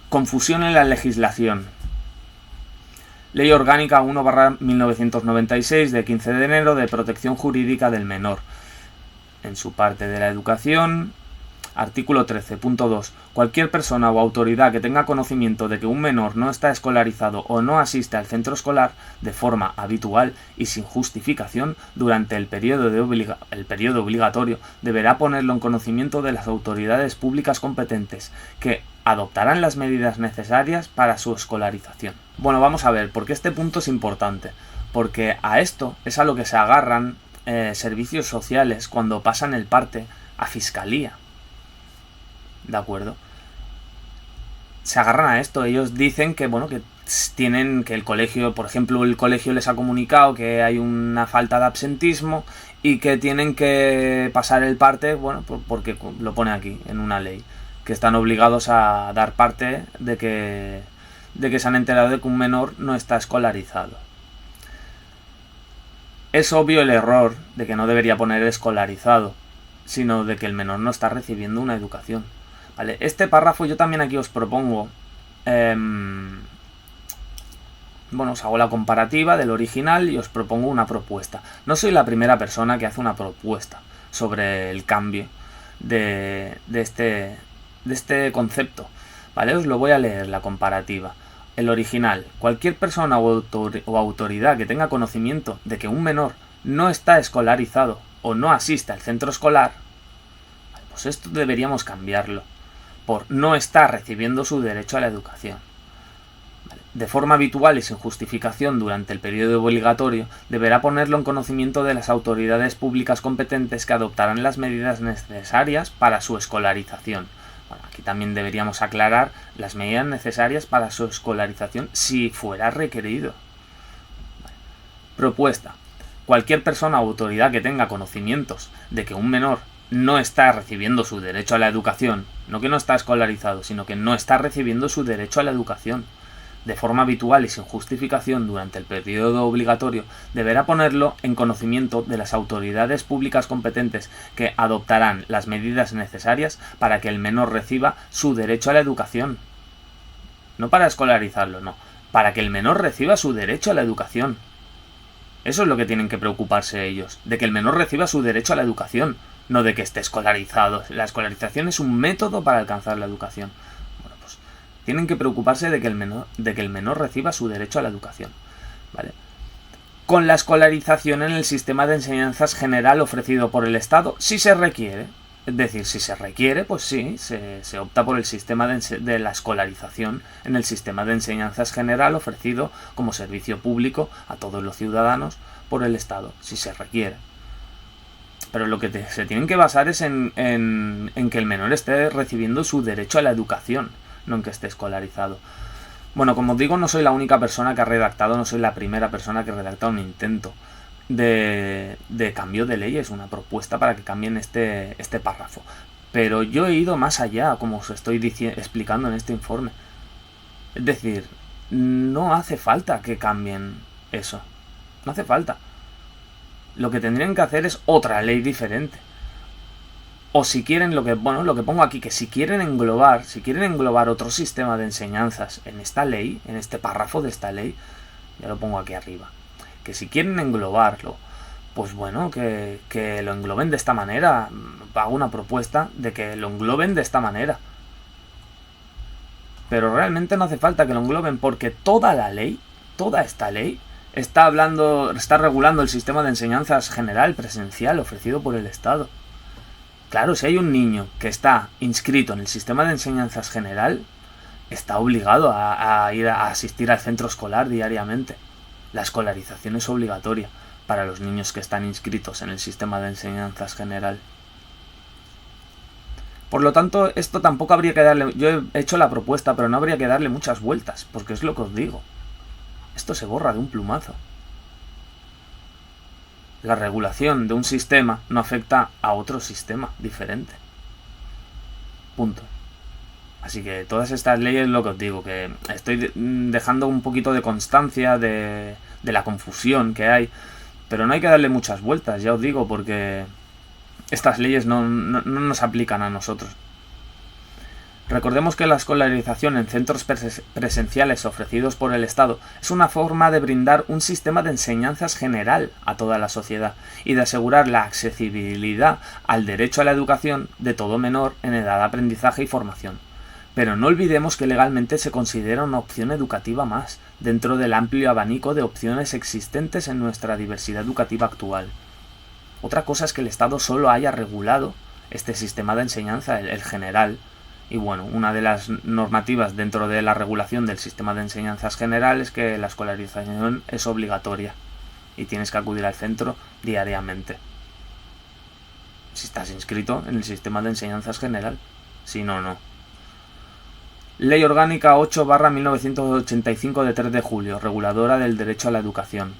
Confusión en la legislación. Ley Orgánica 1/1996 de 15 de enero de protección jurídica del menor. En su parte de la educación, artículo 13.2. Cualquier persona o autoridad que tenga conocimiento de que un menor no está escolarizado o no asiste al centro escolar de forma habitual y sin justificación durante el periodo obligatorio deberá ponerlo en conocimiento de las autoridades públicas competentes que adoptarán las medidas necesarias para su escolarización. Bueno, vamos a ver, porque este punto es importante, porque a esto es a lo que se agarran servicios sociales cuando pasan el parte a fiscalía. ¿De acuerdo? Se agarran a esto. Ellos dicen que, bueno, que tienen que el colegio, por ejemplo, el colegio les ha comunicado que hay una falta de absentismo y que tienen que pasar el parte, bueno, porque lo pone aquí en una ley, que están obligados a dar parte de que se han enterado de que un menor no está escolarizado. Es obvio el error de que no debería poner escolarizado, sino de que el menor no está recibiendo una educación. ¿Vale? Este párrafo yo también aquí os propongo, bueno, os hago la comparativa del original y os propongo una propuesta. No soy la primera persona que hace una propuesta sobre el cambio de este concepto, ¿vale? Os lo voy a leer, la comparativa. El original: cualquier persona o autoridad que tenga conocimiento de que un menor no está escolarizado o no asiste al centro escolar, pues esto deberíamos cambiarlo por no está recibiendo su derecho a la educación. De forma habitual y sin justificación durante el periodo obligatorio, deberá ponerlo en conocimiento de las autoridades públicas competentes que adoptarán las medidas necesarias para su escolarización. Bueno, aquí también deberíamos aclarar las medidas necesarias para su escolarización si fuera requerido. Propuesta: cualquier persona o autoridad que tenga conocimientos de que un menor no está recibiendo su derecho a la educación, no que no está escolarizado, sino que no está recibiendo su derecho a la educación, de forma habitual y sin justificación durante el periodo obligatorio, deberá ponerlo en conocimiento de las autoridades públicas competentes que adoptarán las medidas necesarias para que el menor reciba su derecho a la educación. No para escolarizarlo, no, para que el menor reciba su derecho a la educación. Eso es lo que tienen que preocuparse ellos, de que el menor reciba su derecho a la educación, no de que esté escolarizado. La escolarización es un método para alcanzar la educación. Bueno, pues tienen que preocuparse de que el menor reciba su derecho a la educación, ¿vale? Con la escolarización en el sistema de enseñanzas general ofrecido por el Estado, si se requiere. Es decir, si se requiere, pues sí, se opta por el sistema de la escolarización en el sistema de enseñanzas general ofrecido como servicio público a todos los ciudadanos por el Estado, si se requiere. Pero lo que se tienen que basar es en que el menor esté recibiendo su derecho a la educación, no en que esté escolarizado. Bueno, como os digo, no soy la única persona que ha redactado, no soy la primera persona que ha redactado un intento de cambio de leyes, una propuesta para que cambien este párrafo. Pero yo he ido más allá, como os estoy explicando en este informe. Es decir, no hace falta que cambien eso. No hace falta. Lo que tendrían que hacer es otra ley diferente. O si quieren, lo que pongo aquí, que si quieren englobar otro sistema de enseñanzas en esta ley, en este párrafo de esta ley, ya lo pongo aquí arriba, que si quieren englobarlo, pues bueno, que lo engloben de esta manera. Hago una propuesta de que lo engloben de esta manera. Pero realmente no hace falta que lo engloben, porque toda esta ley está regulando el sistema de enseñanzas general presencial ofrecido por el Estado. Claro, si hay un niño que está inscrito en el sistema de enseñanzas general, está obligado a ir a asistir al centro escolar diariamente. La escolarización es obligatoria para los niños que están inscritos en el sistema de enseñanzas general. Por lo tanto, esto tampoco habría que darle... Yo he hecho la propuesta, pero no habría que darle muchas vueltas, porque es lo que os digo. Esto se borra de un plumazo. La regulación de un sistema no afecta a otro sistema diferente. Punto. Así que todas estas leyes, lo que os digo, que estoy dejando un poquito de constancia de la confusión que hay, pero no hay que darle muchas vueltas, ya os digo, porque estas leyes no nos aplican a nosotros. Recordemos que la escolarización en centros presenciales ofrecidos por el Estado es una forma de brindar un sistema de enseñanzas general a toda la sociedad y de asegurar la accesibilidad al derecho a la educación de todo menor en edad de aprendizaje y formación. Pero no olvidemos que legalmente se considera una opción educativa más, dentro del amplio abanico de opciones existentes en nuestra diversidad educativa actual. Otra cosa es que el Estado solo haya regulado este sistema de enseñanza, el general. Y bueno, una de las normativas dentro de la regulación del sistema de enseñanzas general es que la escolarización es obligatoria y tienes que acudir al centro diariamente. Si estás inscrito en el sistema de enseñanzas general. Si no, no. Ley Orgánica 8/1985 de 3 de julio, reguladora del derecho a la educación.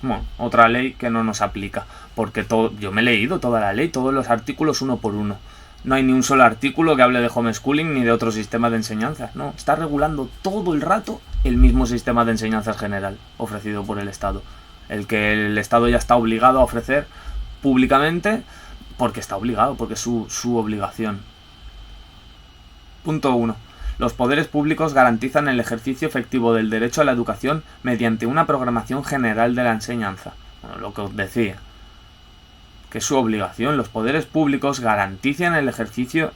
Bueno, otra ley que no nos aplica, porque yo me he leído toda la ley, todos los artículos uno por uno. No hay ni un solo artículo que hable de homeschooling ni de otro sistema de enseñanzas, no. Está regulando todo el rato el mismo sistema de enseñanzas general ofrecido por el Estado. El que el Estado ya está obligado a ofrecer públicamente porque está obligado, porque es su obligación. Punto 1. Los poderes públicos garantizan el ejercicio efectivo del derecho a la educación mediante una programación general de la enseñanza. Bueno, lo que os decía. Que es su obligación. Los poderes públicos garantizan el ejercicio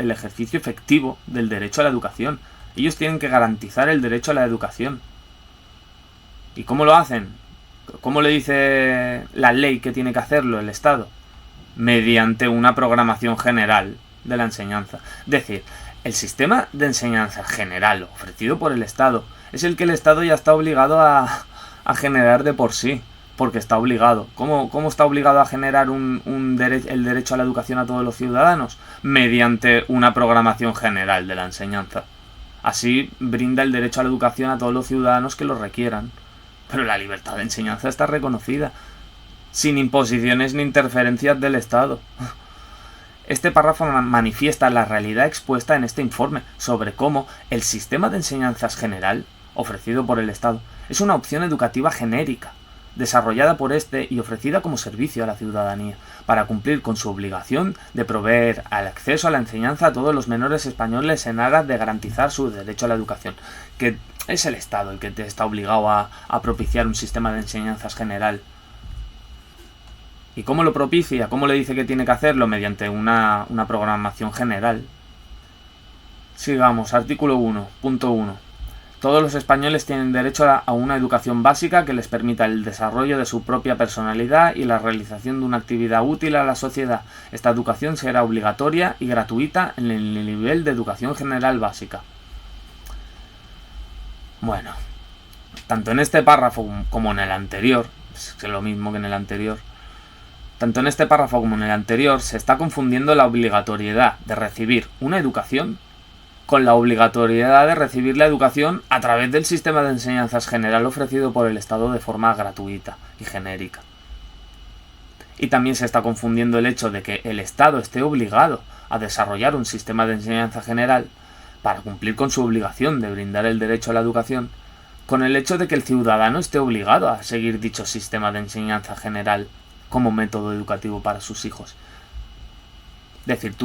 efectivo del derecho a la educación. Ellos tienen que garantizar el derecho a la educación. ¿Y cómo lo hacen? ¿Cómo le dice la ley que tiene que hacerlo el Estado? Mediante una programación general de la enseñanza. Es decir, el sistema de enseñanza general ofrecido por el Estado es el que el Estado ya está obligado a generar de por sí. Porque está obligado. ¿Cómo está obligado a generar el derecho a la educación a todos los ciudadanos? Mediante una programación general de la enseñanza. Así brinda el derecho a la educación a todos los ciudadanos que lo requieran. Pero la libertad de enseñanza está reconocida, sin imposiciones ni interferencias del Estado. Este párrafo manifiesta la realidad expuesta en este informe sobre cómo el sistema de enseñanzas general, ofrecido por el Estado, es una opción educativa genérica, desarrollada por este y ofrecida como servicio a la ciudadanía, para cumplir con su obligación de proveer al acceso a la enseñanza a todos los menores españoles en aras de garantizar su derecho a la educación, que es el Estado el que te está obligado a propiciar un sistema de enseñanzas general. ¿Y cómo lo propicia? ¿Cómo le dice que tiene que hacerlo? Mediante una programación general. Sigamos, artículo 1, punto 1. Todos los españoles tienen derecho a una educación básica que les permita el desarrollo de su propia personalidad y la realización de una actividad útil a la sociedad. Esta educación será obligatoria y gratuita en el nivel de educación general básica. Bueno, tanto en este párrafo como en el anterior, es lo mismo que en el anterior, tanto en este párrafo como en el anterior se está confundiendo la obligatoriedad de recibir una educación con la obligatoriedad de recibir la educación a través del sistema de enseñanzas general ofrecido por el Estado de forma gratuita y genérica. Y también se está confundiendo el hecho de que el Estado esté obligado a desarrollar un sistema de enseñanza general para cumplir con su obligación de brindar el derecho a la educación, con el hecho de que el ciudadano esté obligado a seguir dicho sistema de enseñanza general como método educativo para sus hijos. Es decir,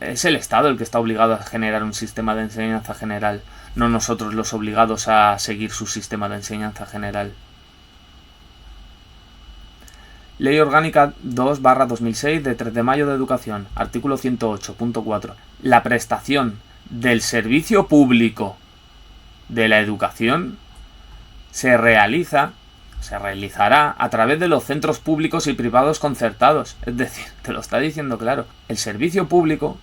es el Estado el que está obligado a generar un sistema de enseñanza general, no nosotros los obligados a seguir su sistema de enseñanza general. Ley Orgánica 2/2006 de 3 de mayo de Educación, artículo 108.4. La prestación del servicio público de la educación se realizará a través de los centros públicos y privados concertados. Es decir, te lo está diciendo claro. El servicio público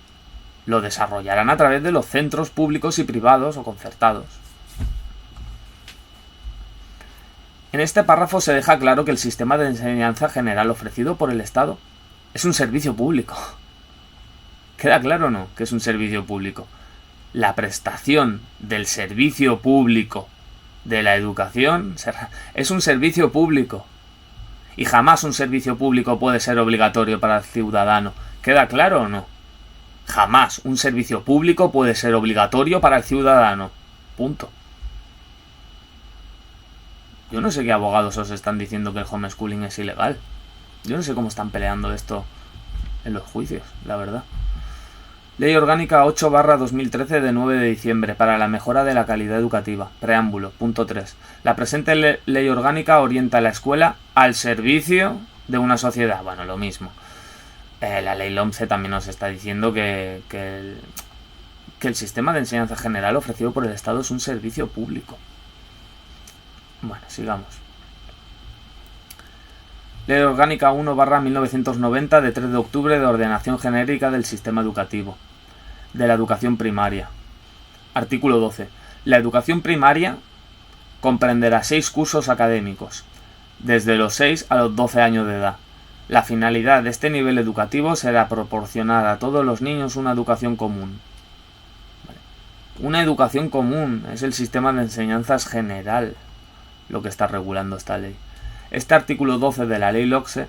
lo desarrollarán a través de los centros públicos y privados o concertados. En este párrafo se deja claro que el sistema de enseñanza general ofrecido por el Estado es un servicio público. ¿Queda claro o no que es un servicio público? La prestación del servicio público de la educación es un servicio público. Y jamás un servicio público puede ser obligatorio para el ciudadano. ¿Queda claro o no? Jamás un servicio público puede ser obligatorio para el ciudadano. Punto. Yo no sé qué abogados os están diciendo que el homeschooling es ilegal. Yo no sé cómo están peleando esto en los juicios, la verdad. Ley Orgánica 8/2013 de 9 de diciembre para la mejora de la calidad educativa. Preámbulo. Punto 3. La presente ley orgánica orienta a la escuela al servicio de una sociedad. Bueno, lo mismo. La ley LOMCE también nos está diciendo que el sistema de enseñanza general ofrecido por el Estado es un servicio público. Bueno, sigamos. Ley Orgánica 1/1990 de 3 de octubre de ordenación genérica del sistema educativo. De la educación primaria. Artículo 12. La educación primaria comprenderá 6 cursos académicos, desde los 6 a los 12 años de edad. La finalidad de este nivel educativo será proporcionar a todos los niños una educación común. Una educación común es el sistema de enseñanzas general lo que está regulando esta ley. Este artículo 12 de la ley LOMCE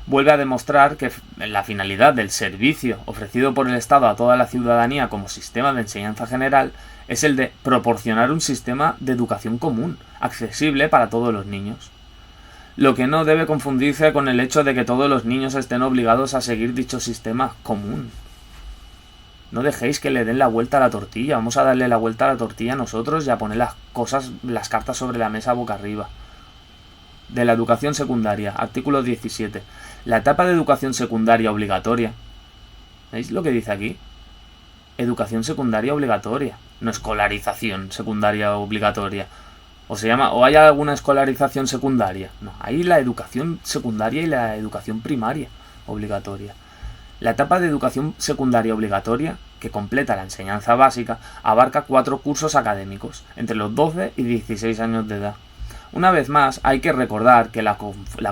vuelve a demostrar que la finalidad del servicio ofrecido por el Estado a toda la ciudadanía como sistema de enseñanza general es el de proporcionar un sistema de educación común, accesible para todos los niños. Lo que no debe confundirse con el hecho de que todos los niños estén obligados a seguir dicho sistema común. No dejéis que le den la vuelta a la tortilla. Vamos a darle la vuelta a la tortilla nosotros y a poner las cartas sobre la mesa boca arriba. De la educación secundaria, artículo 17. La etapa de educación secundaria obligatoria. ¿Veis lo que dice aquí? Educación secundaria obligatoria, no escolarización secundaria obligatoria. ¿O hay alguna escolarización secundaria? No, hay la educación secundaria y la educación primaria obligatoria. La etapa de educación secundaria obligatoria, que completa la enseñanza básica, abarca 4 cursos académicos, entre los 12 y 16 años de edad. Una vez más, hay que recordar que la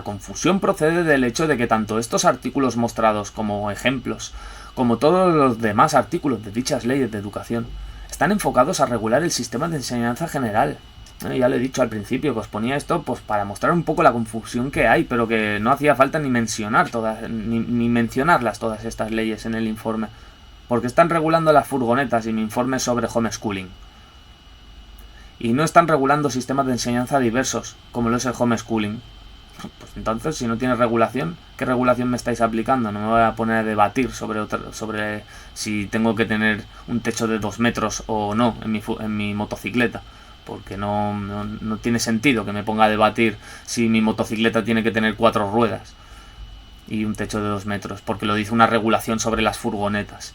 confusión procede del hecho de que tanto estos artículos mostrados como ejemplos, como todos los demás artículos de dichas leyes de educación, están enfocados a regular el sistema de enseñanza general. Ya lo he dicho al principio que os ponía esto pues para mostrar un poco la confusión que hay, pero que no hacía falta ni mencionarlas todas estas leyes en el informe, porque están regulando las furgonetas y mi informe es sobre homeschooling. Y no están regulando sistemas de enseñanza diversos, como lo es el homeschooling. Pues entonces, si no tiene regulación, ¿qué regulación me estáis aplicando? No me voy a poner a debatir sobre si tengo que tener un techo de 2 metros o no en mi motocicleta. Porque no tiene sentido que me ponga a debatir si mi motocicleta tiene que tener 4 ruedas y un techo de 2 metros, porque lo dice una regulación sobre las furgonetas.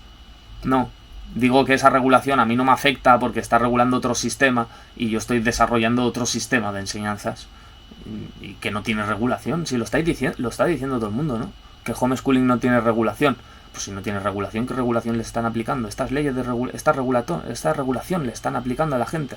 No. Digo que esa regulación a mí no me afecta porque está regulando otro sistema y yo estoy desarrollando otro sistema de enseñanzas y que no tiene regulación. Si lo está diciendo todo el mundo, ¿no? Que homeschooling no tiene regulación. Pues si no tiene regulación, ¿qué regulación le están aplicando? Estas leyes esta regulación le están aplicando a la gente.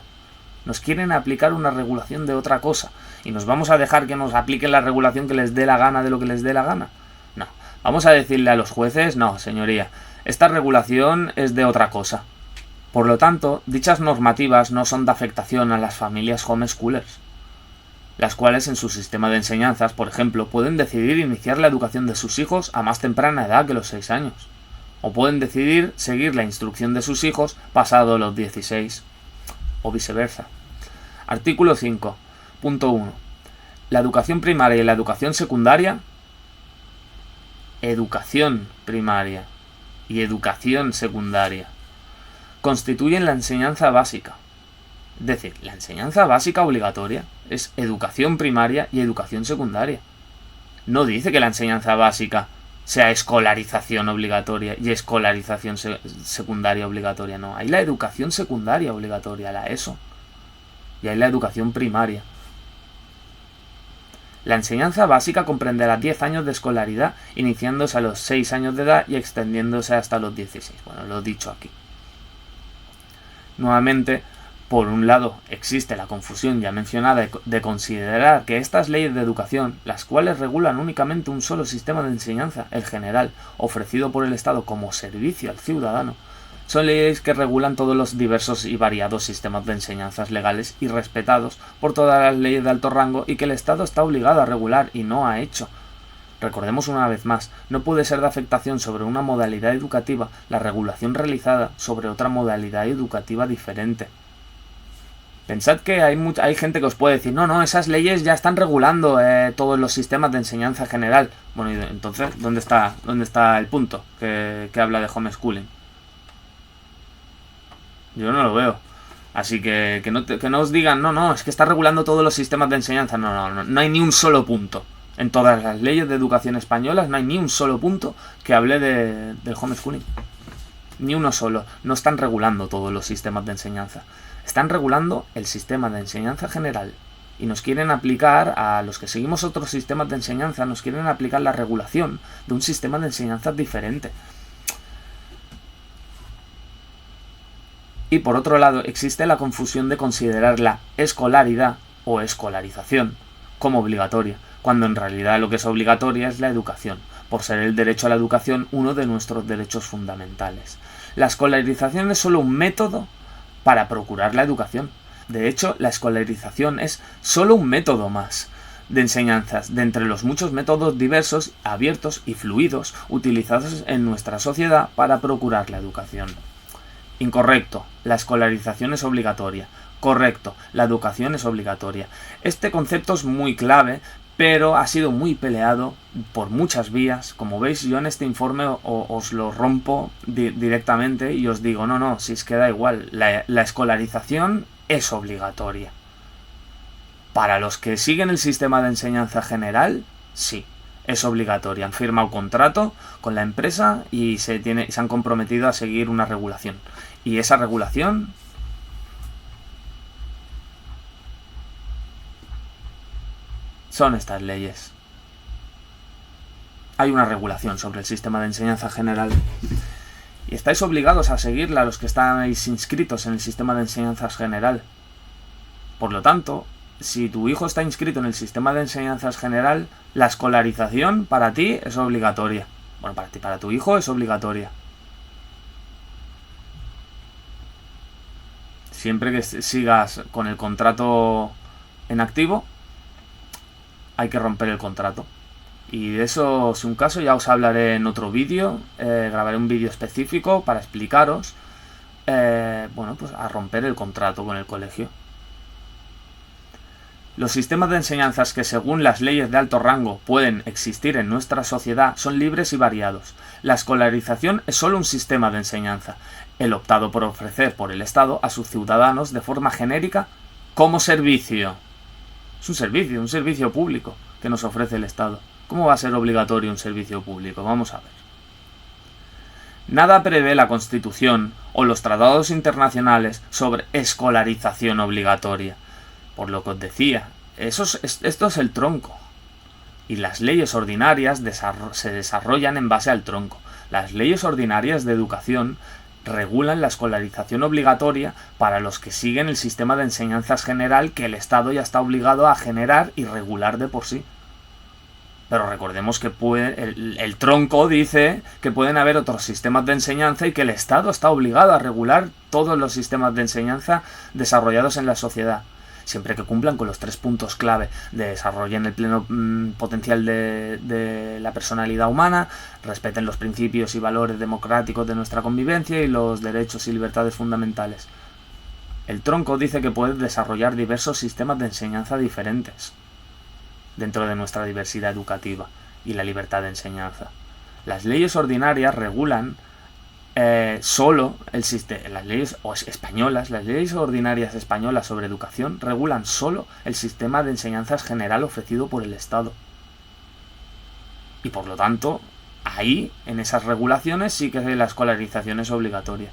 Nos quieren aplicar una regulación de otra cosa y nos vamos a dejar que nos apliquen la regulación que les dé la gana de lo que les dé la gana. No. Vamos a decirle a los jueces, no, señoría, esta regulación es de otra cosa. Por lo tanto, dichas normativas no son de afectación a las familias homeschoolers, las cuales en su sistema de enseñanzas, por ejemplo, pueden decidir iniciar la educación de sus hijos a más temprana edad que los 6 años, o pueden decidir seguir la instrucción de sus hijos pasado los 16, o viceversa. Artículo 5. Punto 1. La educación primaria y la educación secundaria. Educación primaria y educación secundaria constituyen la enseñanza básica. Es decir, la enseñanza básica obligatoria es educación primaria y educación secundaria. No dice que la enseñanza básica sea escolarización obligatoria y escolarización secundaria obligatoria, no. Hay la educación secundaria obligatoria, la ESO, y hay la educación primaria. La enseñanza básica comprenderá 10 años de escolaridad, iniciándose a los 6 años de edad y extendiéndose hasta los 16. Bueno, lo he dicho aquí. Nuevamente, por un lado, existe la confusión ya mencionada de considerar que estas leyes de educación, las cuales regulan únicamente un solo sistema de enseñanza, el general, ofrecido por el Estado como servicio al ciudadano, son leyes que regulan todos los diversos y variados sistemas de enseñanzas legales y respetados por todas las leyes de alto rango y que el Estado está obligado a regular y no ha hecho. Recordemos una vez más, no puede ser de afectación sobre una modalidad educativa la regulación realizada sobre otra modalidad educativa diferente. Pensad que hay gente que os puede decir, no, esas leyes ya están regulando todos los sistemas de enseñanza general. Bueno, y entonces, ¿dónde está el punto que habla de homeschooling? Yo no lo veo. Así que no os digan, no, es que está regulando todos los sistemas de enseñanza. No hay ni un solo punto. En todas las leyes de educación españolas no hay ni un solo punto que hable del homeschooling. Ni uno solo. No están regulando todos los sistemas de enseñanza. Están regulando el sistema de enseñanza general. Y nos quieren aplicar, a los que seguimos otros sistemas de enseñanza, nos quieren aplicar la regulación de un sistema de enseñanza diferente. Y por otro lado, existe la confusión de considerar la escolaridad o escolarización como obligatoria, cuando en realidad lo que es obligatoria es la educación, por ser el derecho a la educación uno de nuestros derechos fundamentales. La escolarización es solo un método para procurar la educación. De hecho, la escolarización es solo un método más de enseñanzas, de entre los muchos métodos diversos, abiertos y fluidos utilizados en nuestra sociedad para procurar la educación. Incorrecto, la escolarización es obligatoria. Correcto, la educación es obligatoria. Este concepto es muy clave, pero ha sido muy peleado por muchas vías. Como veis, yo en este informe os lo rompo directamente y os digo, no, si es que da igual, la escolarización es obligatoria. Para los que siguen el sistema de enseñanza general, sí, es obligatoria. Han firmado contrato con la empresa y se han comprometido a seguir una regulación. Y esa regulación son estas leyes. Hay una regulación sobre el sistema de enseñanza general. Y estáis obligados a seguirla los que estáis inscritos en el sistema de enseñanza general. Por lo tanto, si tu hijo está inscrito en el sistema de enseñanza general, la escolarización para ti es obligatoria. Bueno, para tu hijo es obligatoria. Siempre que sigas con el contrato en activo, hay que romper el contrato. Y de eso, si un caso, ya os hablaré en otro vídeo. Grabaré un vídeo específico para explicaros pues a romper el contrato con el colegio. Los sistemas de enseñanzas que según las leyes de alto rango pueden existir en nuestra sociedad son libres y variados. La escolarización es solo un sistema de enseñanza, el optado por ofrecer por el Estado a sus ciudadanos de forma genérica como servicio. Es un servicio público que nos ofrece el Estado. ¿Cómo va a ser obligatorio un servicio público? Vamos a ver. Nada prevé la Constitución o los tratados internacionales sobre escolarización obligatoria. Por lo que os decía, esto es el tronco. Y las leyes ordinarias se desarrollan en base al tronco. Las leyes ordinarias de educación regulan la escolarización obligatoria para los que siguen el sistema de enseñanzas general que el Estado ya está obligado a generar y regular de por sí. Pero recordemos que el tronco dice que pueden haber otros sistemas de enseñanza y que el Estado está obligado a regular todos los sistemas de enseñanza desarrollados en la sociedad, siempre que cumplan con los 3 puntos clave de desarrollen el pleno potencial de la personalidad humana, respeten los principios y valores democráticos de nuestra convivencia y los derechos y libertades fundamentales. El tronco dice que puede desarrollar diversos sistemas de enseñanza diferentes dentro de nuestra diversidad educativa y la libertad de enseñanza. Las leyes ordinarias regulan solo el sistema. Las leyes ordinarias españolas sobre educación regulan solo el sistema de enseñanzas general ofrecido por el Estado. Y por lo tanto, ahí, en esas regulaciones, sí que la escolarización es obligatoria.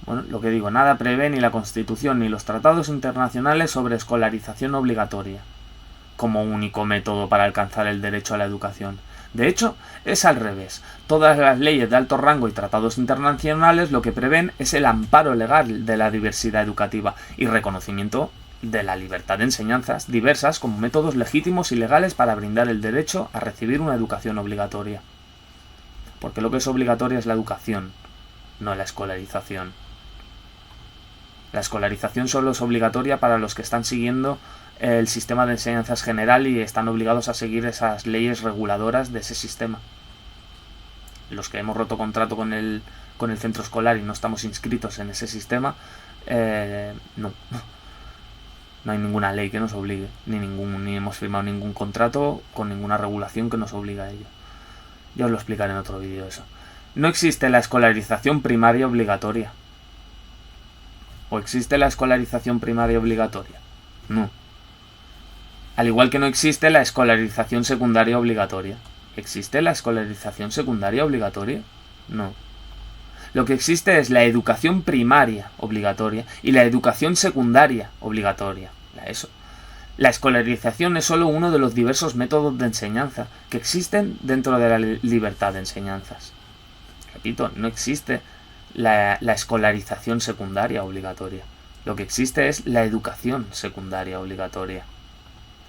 Bueno, lo que digo, nada prevé ni la Constitución ni los tratados internacionales sobre escolarización obligatoria como único método para alcanzar el derecho a la educación. De hecho, es al revés. Todas las leyes de alto rango y tratados internacionales lo que prevén es el amparo legal de la diversidad educativa y reconocimiento de la libertad de enseñanzas diversas como métodos legítimos y legales para brindar el derecho a recibir una educación obligatoria. Porque lo que es obligatoria es la educación, no la escolarización. La escolarización solo es obligatoria para los que están siguiendo el sistema de enseñanzas general y están obligados a seguir esas leyes reguladoras de ese sistema. Los que hemos roto contrato con el centro escolar y no estamos inscritos en ese sistema, no hay ninguna ley que nos obligue, ni hemos firmado ningún contrato con ninguna regulación que nos obligue a ello. Ya os lo explicaré en otro vídeo eso. No existe la escolarización primaria obligatoria. ¿O existe la escolarización primaria obligatoria? No. Al igual que no existe la escolarización secundaria obligatoria. ¿Existe la escolarización secundaria obligatoria? No. Lo que existe es la educación primaria obligatoria y la educación secundaria obligatoria, la ESO. La escolarización es solo uno de los diversos métodos de enseñanza que existen dentro de la libertad de enseñanzas. Repito, no existe la escolarización secundaria obligatoria. Lo que existe es la educación secundaria obligatoria.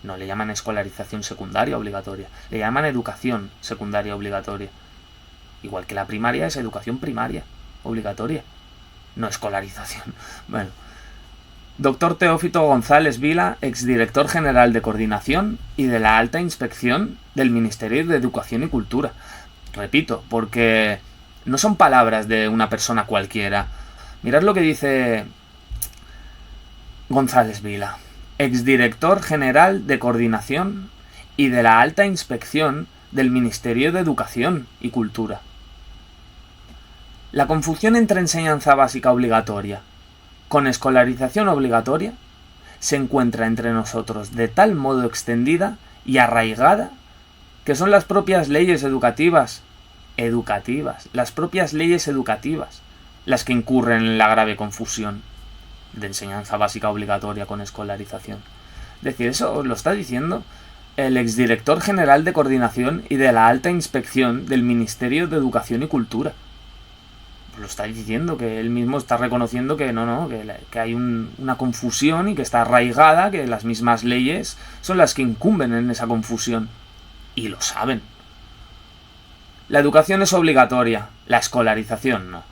No le llaman escolarización secundaria obligatoria, le llaman educación secundaria obligatoria. Igual que la primaria es educación primaria obligatoria, no escolarización. Bueno. Doctor Teófito González Vila, exdirector general de Coordinación y de la Alta Inspección del Ministerio de Educación y Cultura. Repito, porque no son palabras de una persona cualquiera. Mirad lo que dice González Vila, exdirector general de Coordinación y de la Alta Inspección del Ministerio de Educación y Cultura. La confusión entre enseñanza básica obligatoria con escolarización obligatoria se encuentra entre nosotros de tal modo extendida y arraigada que son las propias leyes educativas, las propias leyes educativas, las que incurren en la grave confusión de enseñanza básica obligatoria con escolarización. Es decir, eso lo está diciendo el exdirector general de Coordinación y de la Alta Inspección del Ministerio de Educación y Cultura. Lo está diciendo, que él mismo está reconociendo que que hay una confusión y que está arraigada, que las mismas leyes son las que incumben en esa confusión. Y lo saben. La educación es obligatoria, la escolarización no.